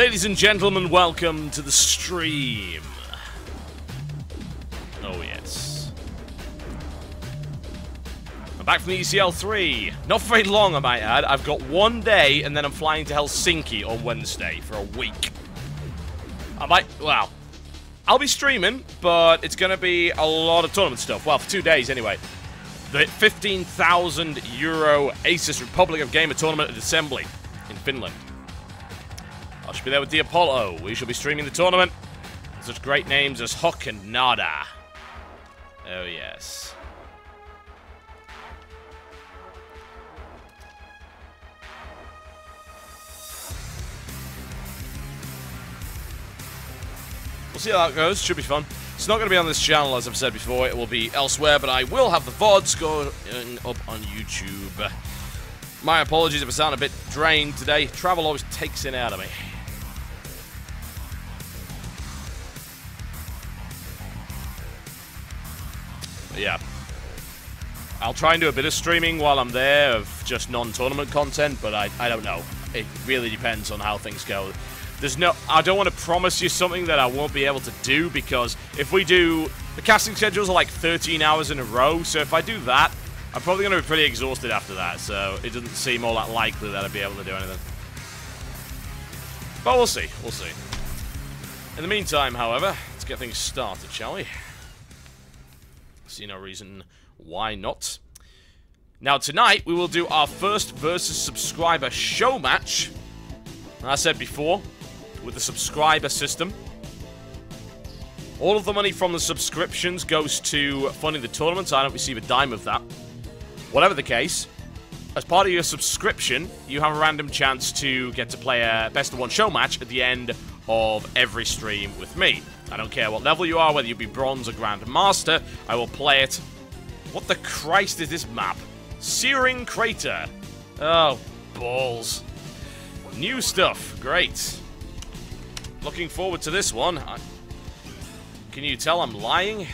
Ladies and gentlemen, welcome to the stream. Oh yes. I'm back from the ECL 3. Not very long, I might add. I've got one day, and then I'm flying to Helsinki on Wednesday for a week. Well, I'll be streaming, but it's going to be a lot of tournament stuff. Well, for 2 days anyway. The 15,000 euro Aces Republic of Gamer Tournament at Assembly in Finland. I should be there with the Apollo. We shall be streaming the tournament. Such great names as Huck and Nada. Oh, yes. We'll see how that goes. Should be fun. It's not going to be on this channel, as I've said before. It will be elsewhere, but I will have the VODs going up on YouTube. My apologies if I sound a bit drained today. Travel always takes it out of me. But yeah. I'll try and do a bit of streaming while I'm there of just non-tournament content, but I don't know. It really depends on how things go. I don't want to promise you something that I won't be able to do, because if we do, the casting schedules are like 13 hours in a row, so if I do that, I'm probably going to be pretty exhausted after that, so it doesn't seem all that likely that I'd be able to do anything. But we'll see, we'll see. In the meantime, however, let's get things started, shall we? See no reason why not. Now tonight, we will do our first versus subscriber show match. As I said before, with the subscriber system. All of the money from the subscriptions goes to funding the tournament. I don't receive a dime of that. Whatever the case, as part of your subscription, you have a random chance to get to play a best of one show match at the end of every stream with me. I don't care what level you are, whether you be bronze or grandmaster, I will play it. What the Christ is this map? Searing Crater. Oh, balls. New stuff. Great. Looking forward to this one. Can you tell I'm lying?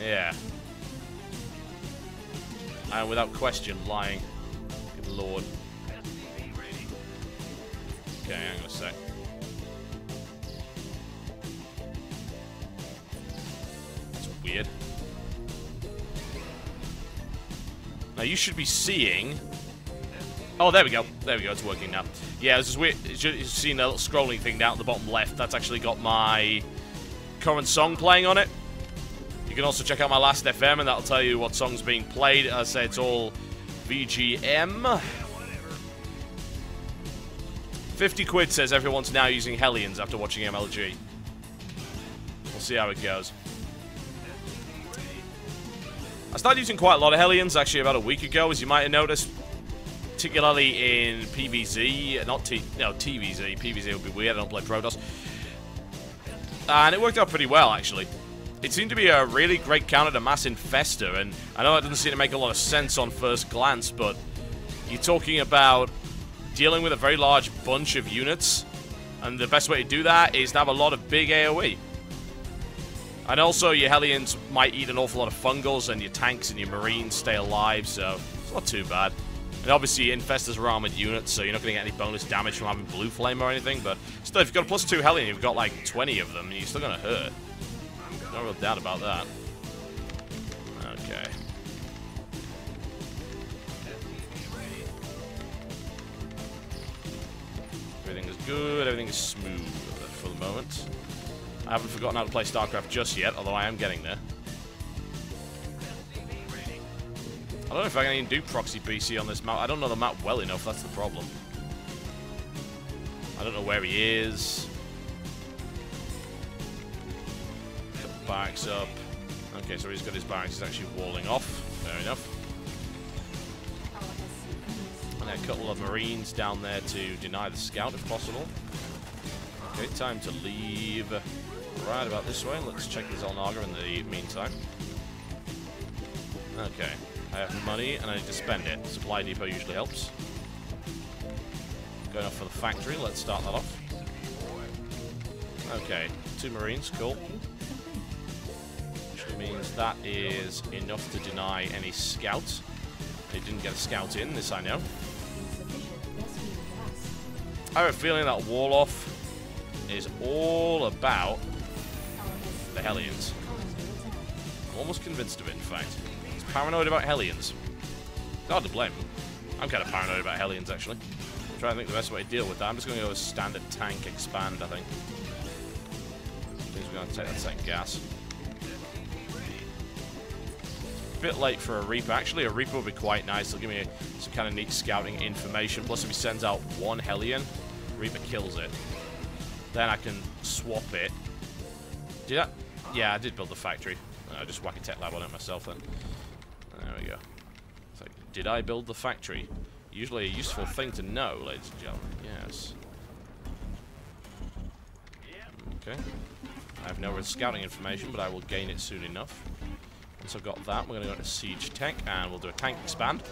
Yeah. I am without question lying. Good lord. Okay, hang on a sec. That's weird. Now you should be seeing... Oh, there we go. There we go. It's working now. Yeah, it's just weird. You've seen a little scrolling thing down at the bottom left. That's actually got my current song playing on it. You can also check out my last FM, and that'll tell you what song's being played. As I say, it's all VGM. 50 quid says everyone's now using Hellions after watching MLG. We'll see how it goes. I started using quite a lot of Hellions, actually, about a week ago, as you might have noticed. Particularly in PvZ, TvZ. PvZ would be weird, I don't play Protoss. And it worked out pretty well, actually. It seemed to be a really great counter to Mass Infester, and I know that doesn't seem to make a lot of sense on first glance, but you're talking about dealing with a very large bunch of units, and the best way to do that is to have a lot of big AoE. And also, your Hellions might eat an awful lot of fungals, and your tanks and your Marines stay alive, so it's not too bad. And obviously, Infestors are armored units, so you're not going to get any bonus damage from having Blue Flame or anything, but still, if you've got a +2 Hellion, you've got like 20 of them, and you're still going to hurt. No real doubt about that. Okay. Everything is good, everything is smooth for the moment. I haven't forgotten how to play Starcraft just yet, although I am getting there. I don't know if I can even do proxy BC on this map. I don't know the map well enough, that's the problem. I don't know where he is. Couple barracks up. Okay, so he's got his barracks, he's actually walling off. Fair enough. And a couple of Marines down there to deny the scout if possible. Okay, time to leave right about this way. Let's check the Zelnaga in the meantime. Okay. I have money, and I need to spend it. Supply depot usually helps. Going off for the factory. Let's start that off. Okay, 2 Marines. Cool. Which means that is enough to deny any scout. They didn't get a scout in, this I know. I have a feeling that wall off is all about the Hellions. I'm almost convinced of it, in fact. He's paranoid about Hellions. It's hard to blame him. I'm kind of paranoid about Hellions, actually. I'm trying to think the best way to deal with that. I'm just going to go with standard tank expand, I think. We're going to take that second gas. A bit late for a Reaper. Actually, a Reaper would be quite nice. It'll give me some kind of neat scouting information. Plus, if he sends out one Hellion, Reaper kills it. Then I can swap it. Did I? Yeah, I did build the factory. I just whack a tech lab on it myself then. There we go. It's like, did I build the factory? Usually a useful thing to know, ladies and gentlemen. Yes. Okay. I have no real scouting information, but I will gain it soon enough. Once I've got that, we're going to go into Siege Tech, and we'll do a tank expand.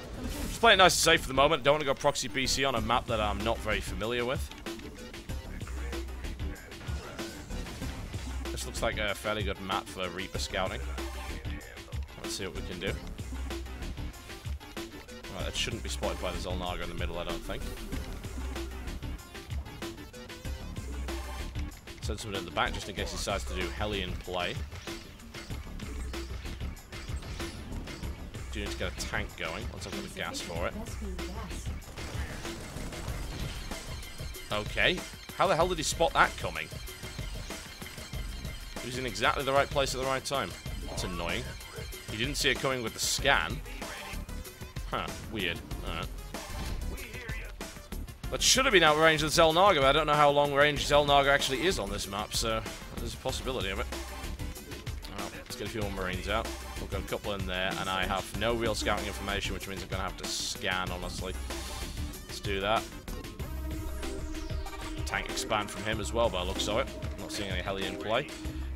Just play it nice and safe for the moment. Don't want to go proxy BC on a map that I'm not very familiar with. This looks like a fairly good map for Reaper scouting. Let's see what we can do. Right, that shouldn't be spotted by the Zelnaga in the middle, I don't think. Send someone in the back just in case he decides to do Hellion play. Do need to get a tank going once I've got the gas for it. Okay. How the hell did he spot that coming? He was in exactly the right place at the right time. That's annoying. He didn't see it coming with the scan. Huh, weird. Alright. That should have been out of range of the Zelnaga, but I don't know how long range Zelnaga actually is on this map, so there's a possibility of it. Well, let's get a few more Marines out. We've got a couple in there, and I have no real scouting information, which means I'm going to have to scan, honestly. Let's do that. Tank expand from him as well, by the looks of it. I'm not seeing any Hellion play,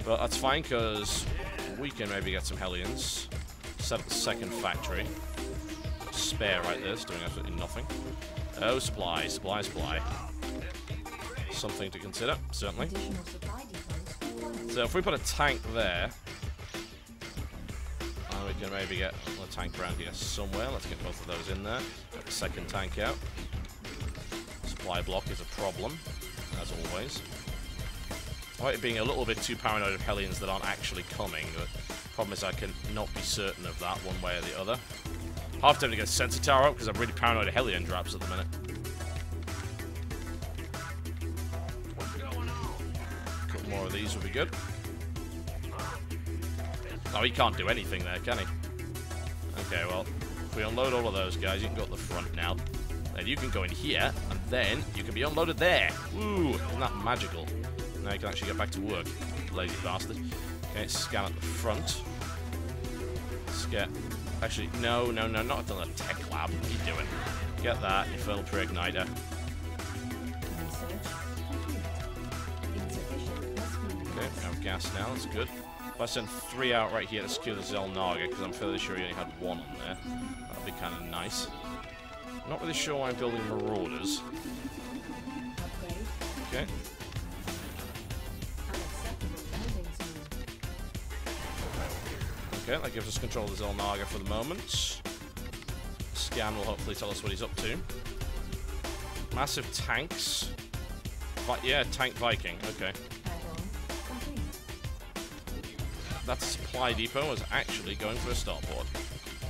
but that's fine, because we can maybe get some Hellions. Set up the second factory. Spare right there, it's doing absolutely nothing. Oh, supply. Something to consider, certainly. So if we put a tank there, we can maybe get a tank around here somewhere. Let's get both of those in there. Get the second tank out. Supply block is a problem, as always. I might be being a little bit too paranoid of Hellions that aren't actually coming, but the problem is I can not be certain of that one way or the other. Half tempted to get a sensor tower up because I'm really paranoid of Hellion drops at the minute. A couple more of these would be good. Oh, he can't do anything there, can he? Okay, well, if we unload all of those guys, you can go up the front now. Then you can go in here, and then you can be unloaded there. Woo! Isn't that magical? Now you can actually get back to work, lazy bastard. Okay, scan at the front. Let's get... Actually, no, not done a tech lab. What are you doing? Get that, infernal pre-igniter. Okay, we have gas now, that's good. If I send 3 out right here to secure the Zelnaga, because I'm fairly sure he only had 1 on there, that'd be kind of nice. I'm not really sure why I'm building Marauders. Okay. Okay, that gives us control of the Zelnaga for the moment. Scan will hopefully tell us what he's up to. Massive tanks. Yeah, tank Viking, okay. That supply depot is actually going for a starport.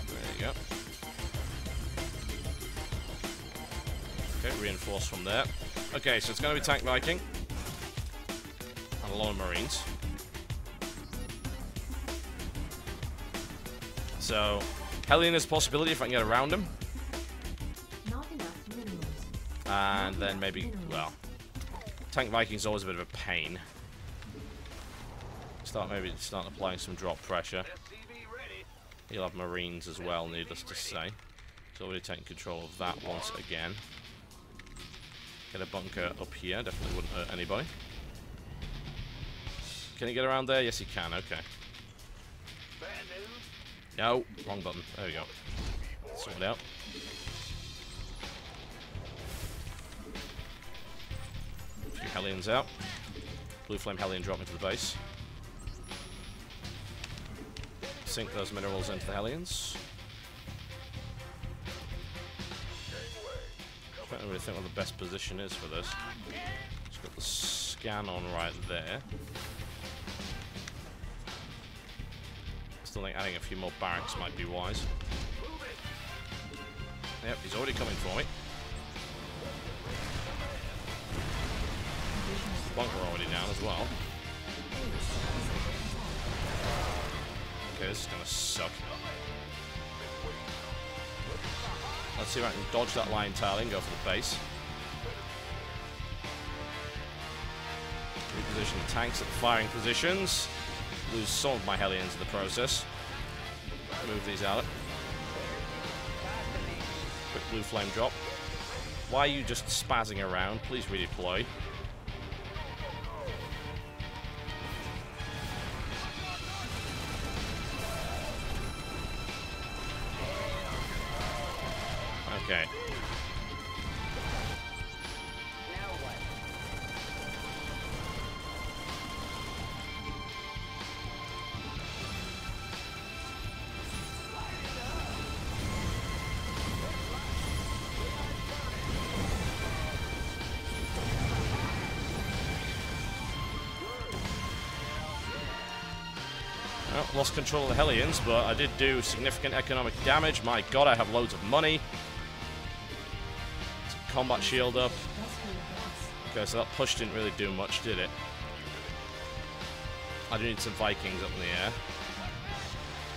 There you go. Okay, reinforce from there. Okay, so it's going to be tank Viking. And a lot of Marines. So, Hellion is a possibility if I can get around him. And then maybe, well, tank Viking's always a bit of a pain. Maybe start applying some drop pressure. He'll have Marines as well, needless to say. So already taking control of that once again. Get a bunker up here, definitely wouldn't hurt anybody. Can he get around there? Yes, he can, okay. No, wrong button. There we go. Sort it out. A few Hellions out. Blue Flame Hellion drop into the base. Sink those minerals into the Hellions. I don't really think what the best position is for this. Just got the scan on right there. Still think adding a few more barracks might be wise. Yep, he's already coming for me. Bunker already down as well. Okay, this is gonna suck. Let's see if I can dodge that line tiling, go for the base. Reposition the tanks at the firing positions. Lose some of my Hellions in the process. Move these out. Quick blue flame drop. Why are you just spazzing around? Please redeploy. Okay. Well, lost control of the Hellions, but I did do significant economic damage. My god, I have loads of money. Combat shield up. Okay, so that push didn't really do much, did it? I do need some Vikings up in the air.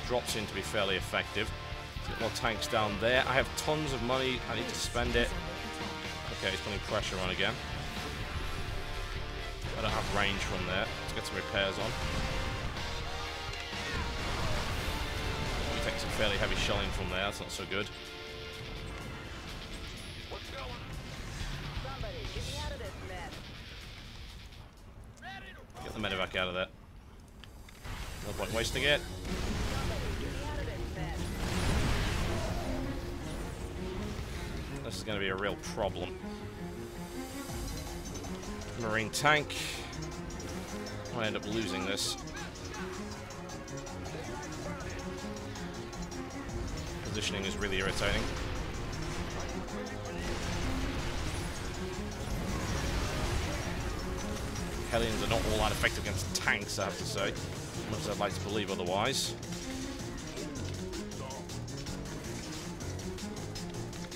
Drops seem to be fairly effective. Let's get more tanks down there. I have tons of money. I need to spend it. Okay, he's putting pressure on again. I don't have range from there. Let's get some repairs on. We take some fairly heavy shelling from there. That's not so good. Get the medevac out of there. No point wasting it. This is going to be a real problem. Marine tank. I might end up losing this. Positioning is really irritating. Hellions are not all that effective against tanks, I have to say. As much as I'd like to believe otherwise.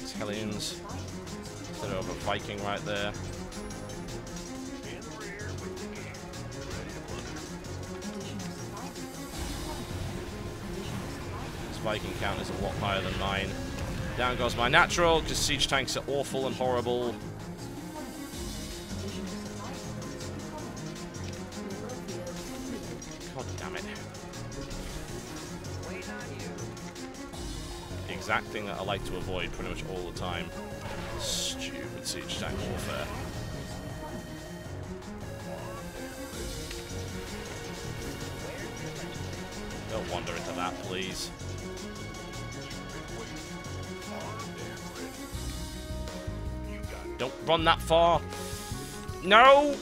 It's Hellions. Instead of a Viking right there. This Viking count is a lot higher than mine. Down goes my natural, because siege tanks are awful and horrible. Exact thing that I like to avoid pretty much all the time. Stupid siege tank warfare. Don't wander into that, please. Don't run that far. No!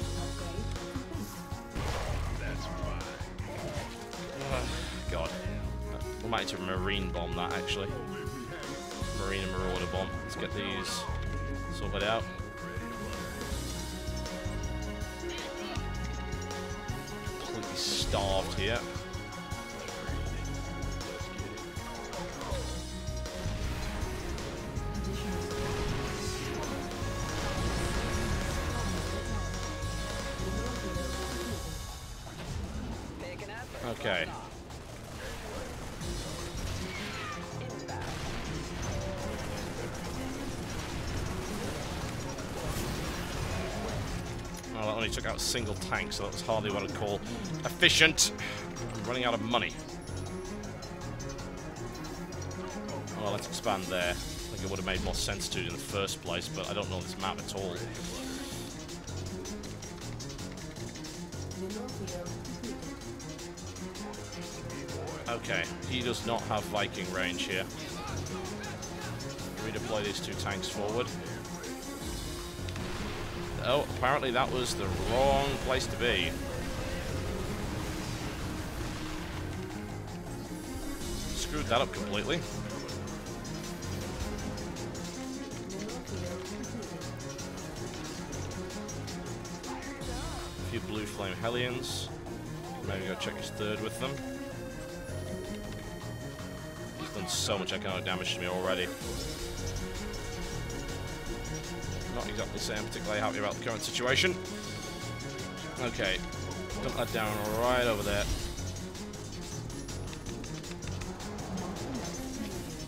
God. We might need to marine bomb that, actually. Marine and Marauder bomb. Let's get these sorted out. Completely starved here. Okay. Well, that only took out a single tank, so that was hardly what I'd call efficient. I'm running out of money. Well, let's expand there. I think it would have made more sense to in the first place, but I don't know this map at all. Okay, he does not have Viking range here. Redeploy these two tanks forward. Oh, apparently that was the wrong place to be. Screwed that up completely. few blue flame Hellions. Maybe go check his third with them. He's done so much economic damage to me already. Not exactly saying particularly happy about the current situation. Okay, dump that down right over there.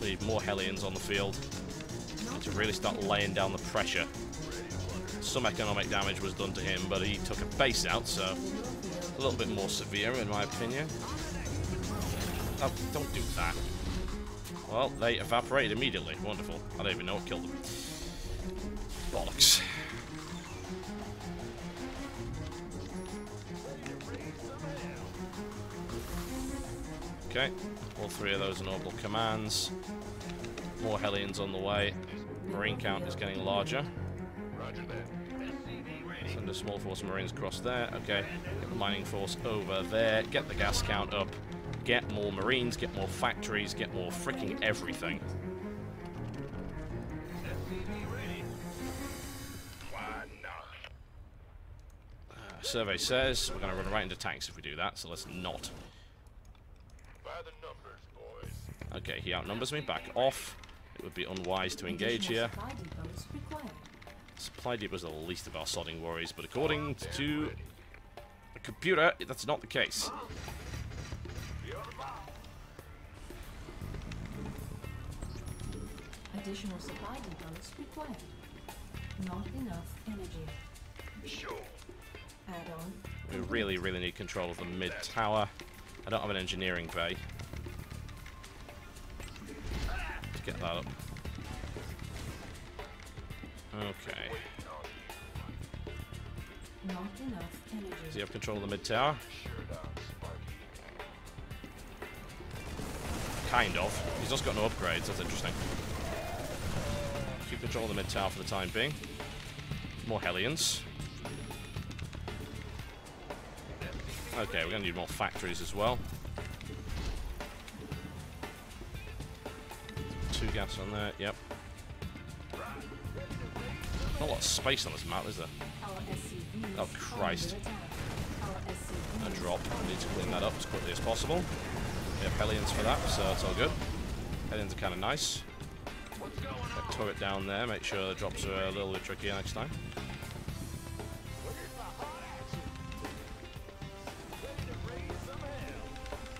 We need more Hellions on the field. Need to really start laying down the pressure. Some economic damage was done to him, but he took a base out, so a little bit more severe in my opinion. Oh, don't do that. Well, they evaporated immediately. Wonderful. I don't even know what killed them. Bollocks. Okay, all three of those are orbital commands. More Hellions on the way. Marine count is getting larger. Send a small force of Marines across there. Okay, get the mining force over there. Get the gas count up. Get more Marines, get more factories, get more freaking everything. Survey says we're going to run right into tanks if we do that, so let's not. Okay, he outnumbers me. Back off. It would be unwise to engage here. Supply depots are the least of our sodding worries, but according to a computer, that's not the case. Additional supply depots required. Not enough energy. Sure. Add-on. We really, really need control of the mid tower. I don't have an engineering bay. Let's get that up. Okay. Not enough energy. Does he have control of the mid tower? Kind of. He's just got no upgrades. That's interesting. Keep control of the mid tower for the time being. More Hellions. Okay, we're going to need more factories as well. 2 gas on there, yep. Not a lot of space on this map, is there? Oh, Christ. A drop. I need to clean that up as quickly as possible. We have Hellions for that, so it's all good. Hellions are kind of nice. Get turret down there, make sure the drops are a little bit trickier next time.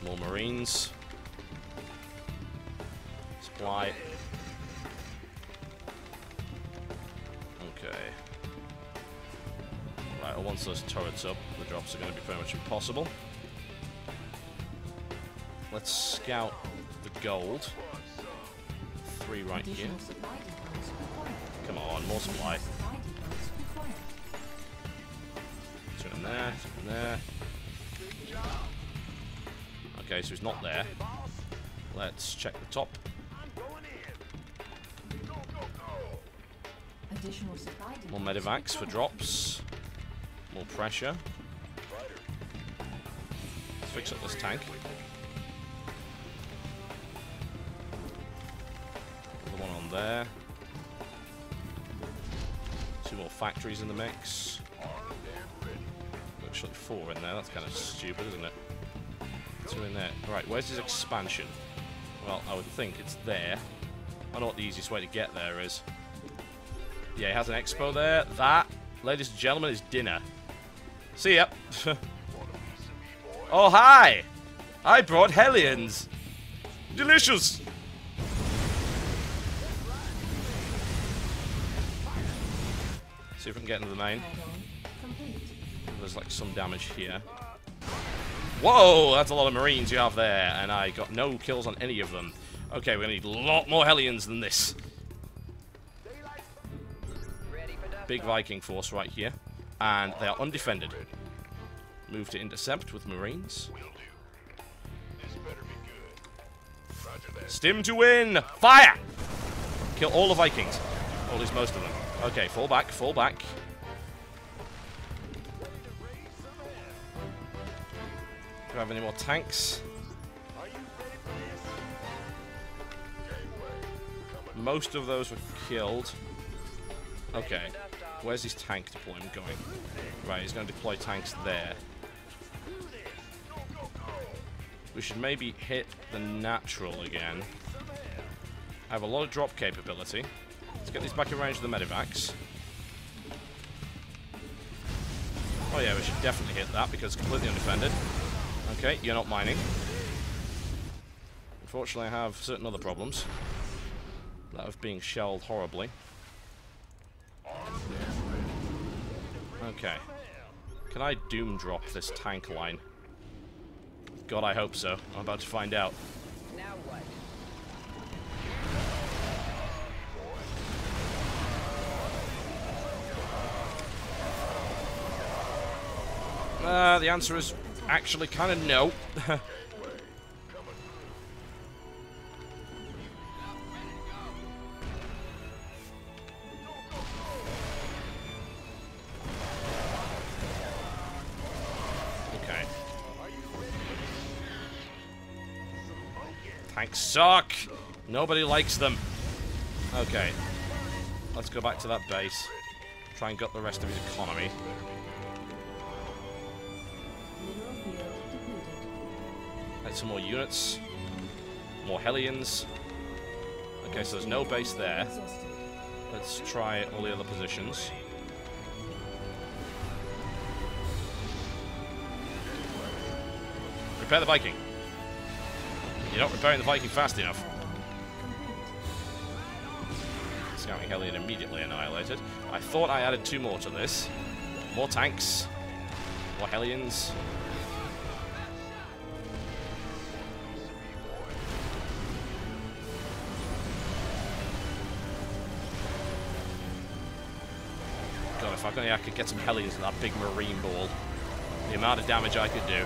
More Marines. Supply. Okay. Right, well, once those turrets up, the drops are going to be pretty much impossible. Let's scout the gold. 3 right here. Come on, more supply. 2 in there, 2 in there. Okay, so he's not there. Let's check the top. More medivacs for drops. More pressure. Let's fix up this tank. Another one on there. 2 more factories in the mix. Actually 4 in there. That's kind of stupid, isn't it? 2 in there. Right, where's his expansion? Well, I would think it's there. I know what the easiest way to get there is. Yeah, he has an expo there. That, ladies and gentlemen, is dinner. See ya. Oh, hi! I brought Hellions. Delicious! See if we can get into the main. There's like some damage here. Whoa, that's a lot of Marines you have there, and I got no kills on any of them. Okay, we're gonna need a lot more Hellions than this. Big Viking force right here, and they are undefended. Move to intercept with Marines. Stim to win! Fire! Kill all the Vikings. Or at least most of them. Okay, fall back, fall back. Do we have any more tanks? Most of those were killed. Okay. Where's his tank deployment going? Right, he's going to deploy tanks there. We should maybe hit the natural again. I have a lot of drop capability. Let's get these back in range of the medivacs. Oh yeah, we should definitely hit that because it's completely undefended. Okay, you're not mining. Unfortunately, I have certain other problems. That of being shelled horribly. Okay. Can I doom drop this tank line? God, I hope so. I'm about to find out. Now what? The answer is actually kind of no. Okay. Tanks suck! Nobody likes them. Okay. Let's go back to that base. Try and gut the rest of his economy. Add some more units. More Hellions. Okay, so there's no base there. Let's try all the other positions. Repair the Viking. You're not repairing the Viking fast enough. Scouting Hellion immediately annihilated. I thought I added 2 more to this. More tanks. More Hellions. God, if only I could get some Hellions in that big marine ball. The amount of damage I could do.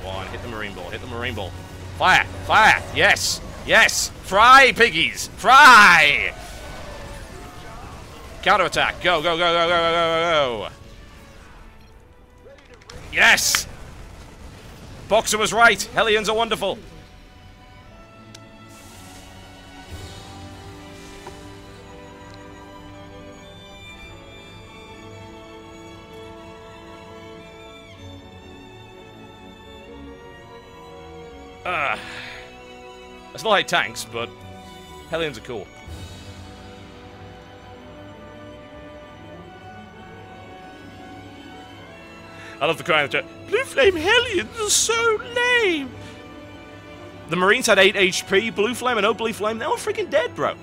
Go on, hit the marine ball, hit the marine ball. Fire! Fire! Yes! Yes! Fry, piggies! Fry! Counterattack! Go, go, go, go, go, go, go, go! Yes! Boxer was right! Hellions are wonderful! I still hate tanks, but Hellions are cool. I love the cry in the chat. Blue Flame Hellions are so lame! The Marines had 8 HP, Blue Flame and no Blue Flame, they were freaking dead, bro.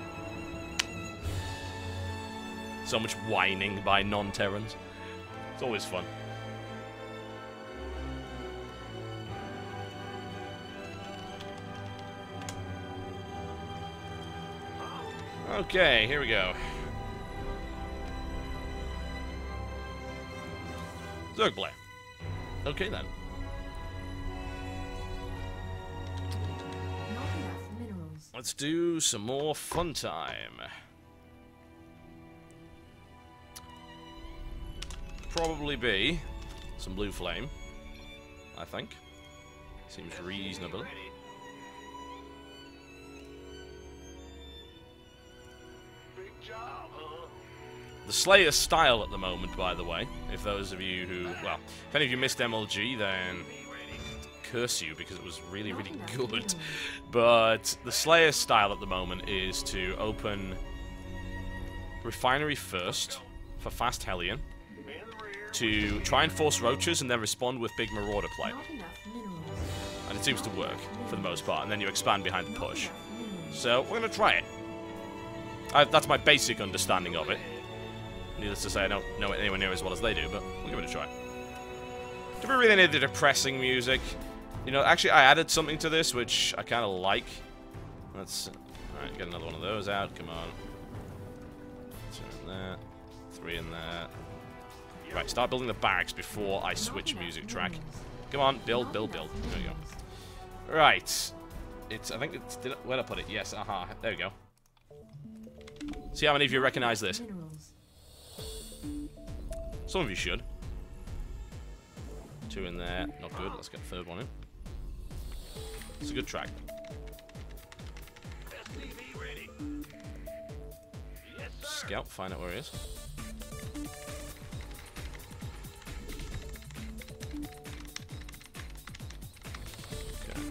So much whining by non-Terrans. It's always fun. Okay, here we go. Zergblay. Okay then. Not enough minerals. Let's do some more fun time. Probably be some Blue Flame, I think. Seems reasonable. The Slayer style at the moment, by the way, if those of you who, well, if any of you missed MLG, then curse you, because it was really, really good. But the Slayer style at the moment is to open Refinery first, for fast Hellion, to try and force roaches and then respond with big Marauder play. Not enough minerals. And it seems to work, for the most part, and then you expand behind the push. So, we're going to try it. That's my basic understanding of it. Needless to say, I don't know it anywhere near as well as they do, but we'll give it a try. Do we really need the depressing music? You know, actually, I added something to this, which I kind of like. Let's... Alright, get another one of those out. Come on. 2 in there. 3 in there. Right, start building the barracks before I switch music track. Come on, build, build, build. There we go. Right. It's... I think it's... Where'd I put it? Yes, aha. There we go. See how many of you recognize this? Some of you should. 2 in there. Not good. Let's get the 3rd one in. It's a good track. scout, find out where he is. Okay.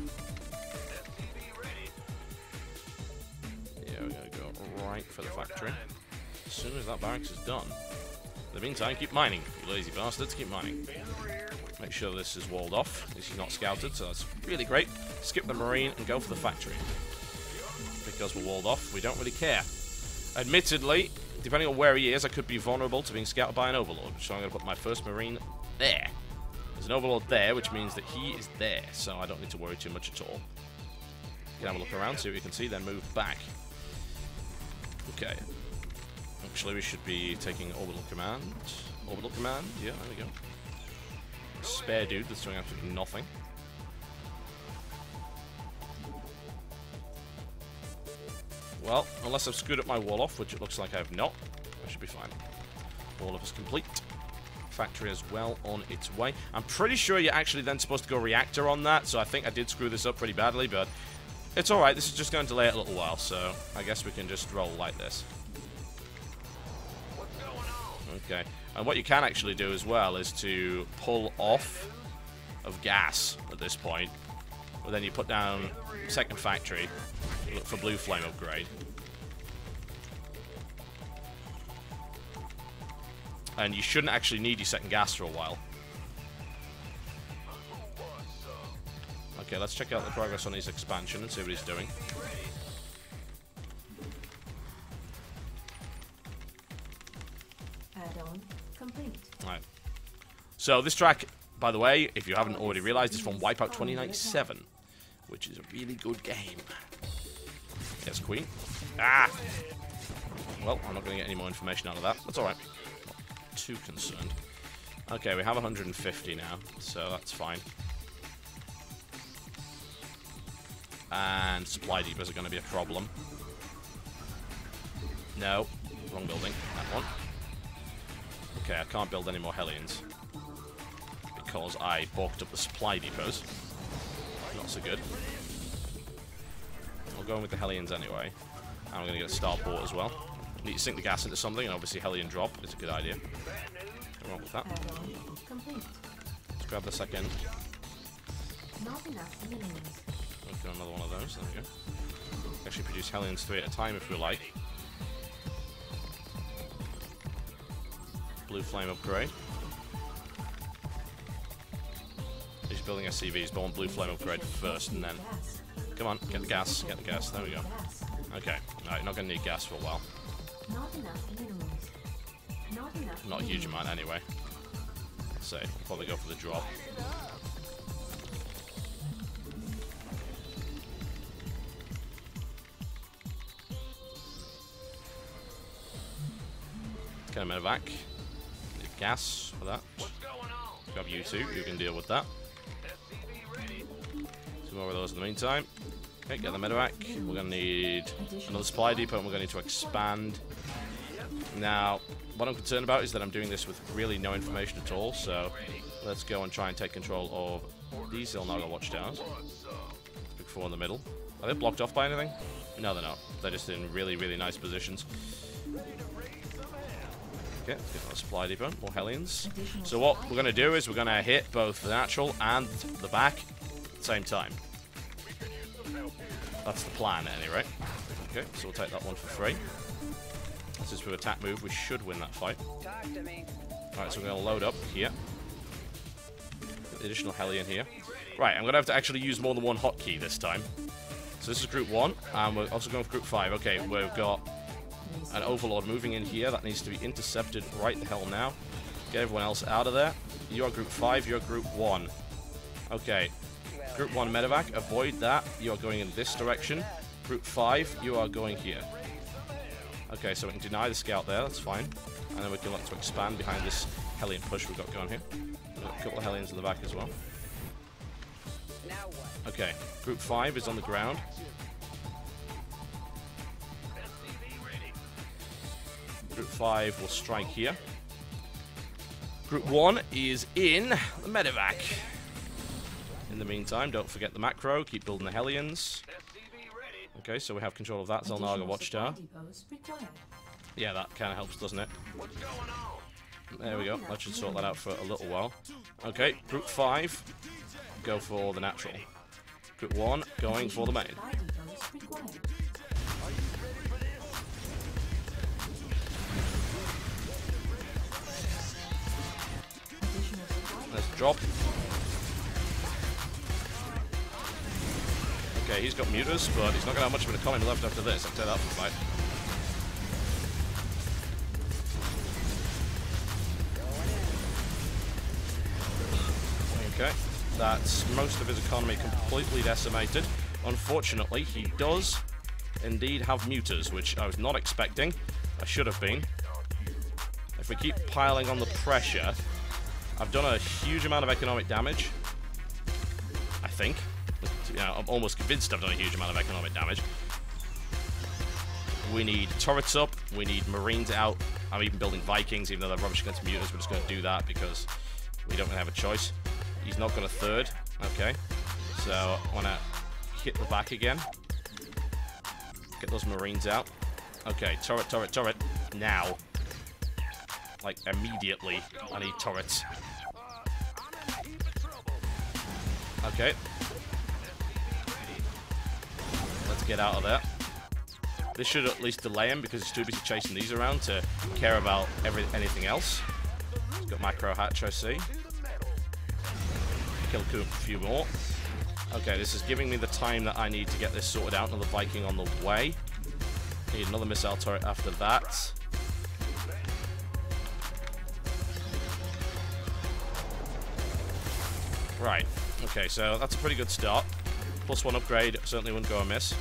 Yeah, we're gonna go right for the factory. As soon as that barracks is done. In the meantime, keep mining, you lazy bastards, keep mining. Make sure this is walled off. This is not scouted, so that's really great. Skip the marine and go for the factory. Because we're walled off, we don't really care. Admittedly, depending on where he is, I could be vulnerable to being scouted by an overlord. So I'm going to put my first marine there. There's an overlord there, which means that he is there. So I don't need to worry too much at all. You can have a look around, see what you can see, then move back. Okay. Actually, we should be taking orbital command. Orbital command, yeah, there we go. Spare dude that's doing absolutely nothing. Well, unless I've screwed up my wall off, which it looks like I have not, I should be fine. Wall off is complete. Factory is well on its way. I'm pretty sure you're actually then supposed to go reactor on that, so I think I did screw this up pretty badly, but it's alright. This is just going to delay it a little while, so I guess we can just roll like this. Okay, and what you can actually do as well is to pull off of gas at this point, but then you put down second factory, look for blue flame upgrade. And you shouldn't actually need your second gas for a while. Okay, let's check out the progress on his expansion and see what he's doing. Add-on complete. Right. So this track, by the way, if you haven't already realized, is from Wipeout 2097, which is a really good game. Yes, Queen. Ah! Well, I'm not going to get any more information out of that. That's alright. Not too concerned. Okay, we have 150 now, so that's fine. And supply depots are going to be a problem. No. Wrong building. That one. Okay, I can't build any more Hellions. Because I balked up the supply depots. Not so good. I'll go in with the Hellions anyway. And I'm going to get a starport as well. Need to sink the gas into something, and obviously Hellion drop is a good idea. Nothing wrong with that. Let's grab the second. Not enough minerals. Let's do another one of those. There we go. Actually produce Hellions 3 at a time if we like. Blue flame upgrade. He's building SCVs, but I want blue flame upgrade first, and then... Come on, get the gas, get the gas. There we go. Okay, alright, not going to need gas for a while. Not enough minerals. Not enough. Not a huge amount anyway. So, I'll probably go for the drop. Get a medevac. Need gas for that. Grab you two, you can deal with that. Two more of those in the meantime. Okay, get the medevac. We're going to need another supply depot, and we're going to need to expand. Now, what I'm concerned about is that I'm doing this with really no information at all, so let's go and try and take control of these Ilnaga watchtowers. Big four in the middle. Are they blocked off by anything? No, they're not. They're just in really, really nice positions. Okay, let's get another supply depot, more Hellions. So what we're going to do is we're going to hit both the natural and the back at the same time. That's the plan, at any rate. Okay, so we'll take that one for free. Since with attack move, we should win that fight. Alright, so we're going to load up here. Get the additional Hellion here. Right, I'm going to have to actually use more than one hotkey this time. So this is group 1, and we're also going for group 5. Okay, we've got an overlord moving in here. That needs to be intercepted right the hell now. Get everyone else out of there. You are group 5, you're group 1. Okay, group 1 medevac, avoid that. You are going in this direction. Group 5, you are going here. Okay, so we can deny the scout there, that's fine. And then we can look to expand behind this Hellion push we've got going here. We've got a couple of Hellions in the back as well. Okay, group 5 is on the ground. Group 5 will strike here. Group 1 is in the medevac. In the meantime, don't forget the macro, keep building the Hellions. Okay, so we have control of that Zelnaga watchtower. Yeah, that kind of helps, doesn't it? There we go. That should sort that out for a little while. Okay, group 5, go for the natural. Group 1, going for the main. Let's drop. Okay, he's got muters, but he's not going to have much of an economy left after this. I'll tell you that for a fact. Okay, that's most of his economy completely decimated. Unfortunately, he does indeed have muters, which I was not expecting. I should have been. If we keep piling on the pressure, I've done a huge amount of economic damage. I think. You know, I'm almost convinced I've done a huge amount of economic damage. We need turrets up. We need marines out. I'm even building Vikings, even though they're rubbish against muters. We're just going to do that because we don't really have a choice. He's not got a third. Okay. So I want to hit the back again. Get those marines out. Okay, turret, turret, turret. Now. Like, immediately. I need turrets. Okay. Let's get out of there. This should at least delay him because he's too busy chasing these around to care about anything else. He's got macro hatch, I see. Kill a few more. Okay, this is giving me the time that I need to get this sorted out. Another Viking on the way. Need another missile turret after that. Right. Okay, so that's a pretty good start. +1 upgrade certainly wouldn't go amiss.